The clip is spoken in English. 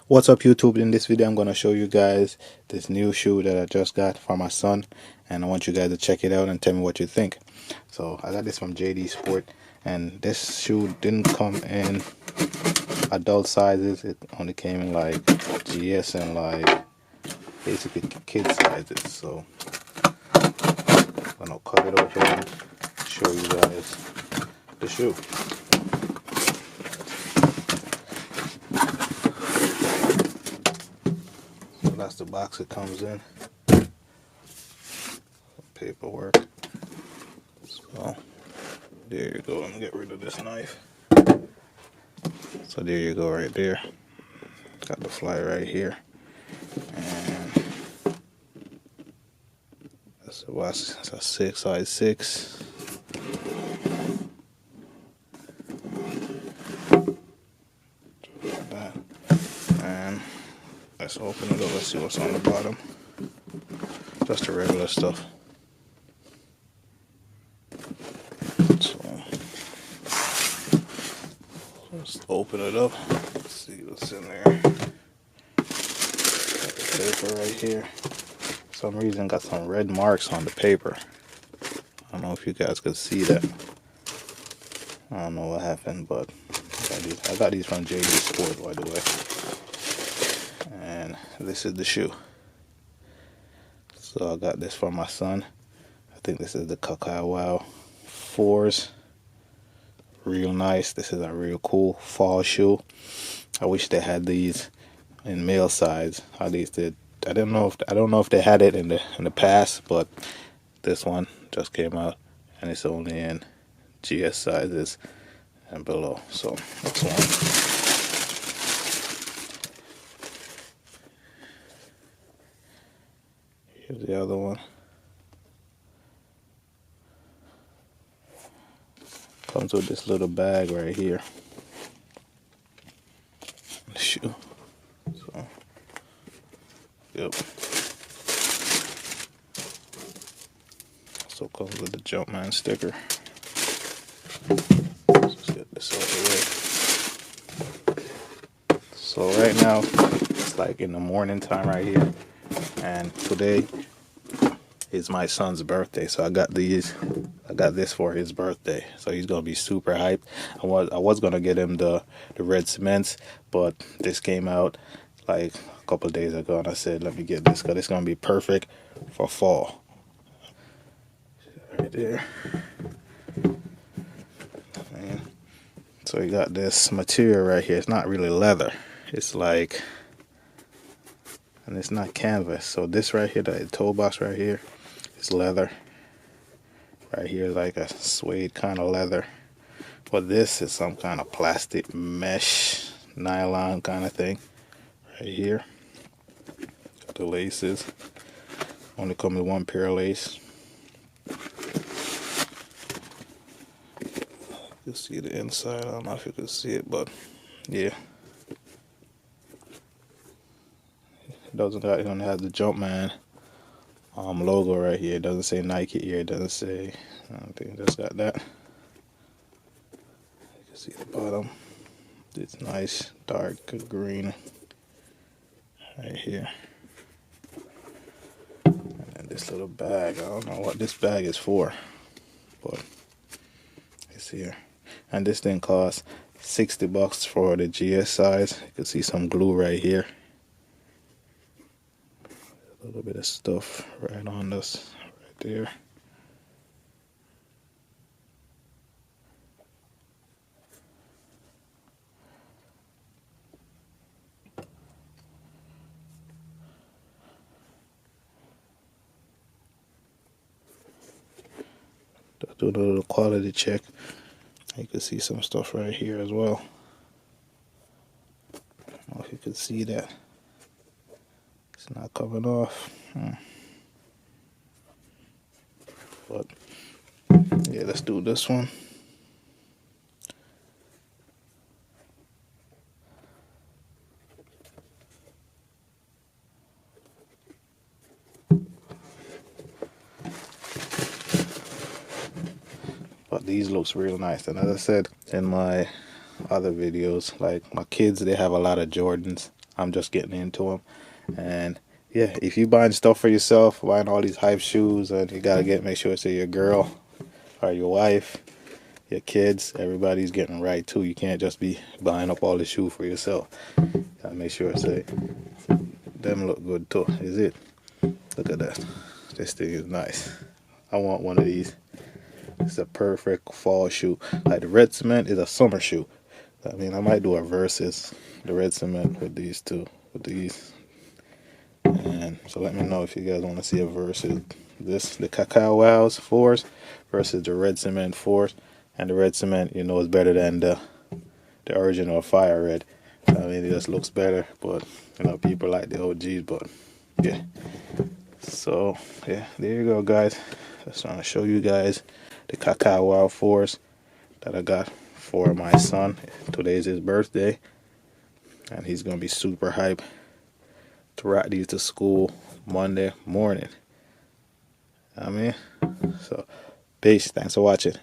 What's up YouTube? In this video I'm going to show you guys this new shoe that I just got for my son, and I want you guys to check it out and tell me what you think. So I got this from JD Sport, and this shoe didn't come in adult sizes. It only came in like GS and like basically kid sizes. So I'm going to cut it open and show you guys the shoe. So that's the box it comes in. Paperwork. So there you go. Let me get rid of this knife. So there you go, right there. Got the flyer right here, and that's a watch. It's a size 6. That. And let's open it up. Let's see what's on the bottom. Just the regular stuff. So let's open it up. Let's see what's in there. Got the paper right here. For some reason got some red marks on the paper. I don't know if you guys could see that. I don't know what happened, but I got these from JD Sport, by the way. And this is the shoe. So I got this for my son. I think this is the Cacao 4s. Real nice. This is a real cool fall shoe. I wish they had these in male size. At least did. I don't know if they had it in the past, but this one just came out and it's only in GS sizes and below. So that's one. Here's the other one. Comes with this little bag right here. The shoe. So, yep. Also comes with the Jumpman sticker. Let's get this out of the way. So right now it's like in the morning time right here, and today is my son's birthday. So I got this for his birthday. So he's gonna be super hyped. I was gonna get him the red cements, but this came out like a couple of days ago, and I said let me get this because it's gonna be perfect for fall. Right there. And so you got this material right here. It's not really leather. It's like, and it's not canvas. So this right here, the toe box right here, is leather. Right here is like a suede kind of leather. But this is some kind of plastic mesh, nylon kind of thing. Right here. Got the laces. Only come with one pair of lace. You can see the inside. I don't know if you can see it, but yeah. It only has the Jumpman logo right here. It doesn't say Nike here. It doesn't say. I don't think it just got that. You can see the bottom. It's nice dark green right here. And then this little bag. I don't know what this bag is for, but it's here. And this thing costs $60 for the GS size. You can see some glue right here. A little bit of stuff right on this, right there. Do a little quality check. You can see some stuff right here as well. I don't know if you can see that. It's not coming off. But yeah, let's do this one. But these looks real nice. And as I said in my other videos, like my kids, they have a lot of Jordans. I'm just getting into them. And yeah, if you buying stuff for yourself, buying all these hype shoes, and you gotta make sure it's your girl or your wife, your kids, everybody's getting right too. You can't just be buying up all the shoe for yourself. Gotta make sure it's them look good too. Is it? Look at that. This thing is nice. I want one of these. It's a perfect fall shoe. Like the red cement is a summer shoe. I mean, I might do a versus the red cement with these two, with these. And so let me know if you guys want to see a versus this, the Cacao Wows 4s versus the red cement 4s. And the red cement, you know, is better than the original fire red. I mean, it just looks better, but you know, people like the OGs. But yeah. So yeah, there you go, guys. Just trying to show you guys the Cacao Wow 4s that I got for my son. Today's his birthday, and he's gonna be super hyped to rock these to school Monday morning. I mean, so peace. Thanks for watching.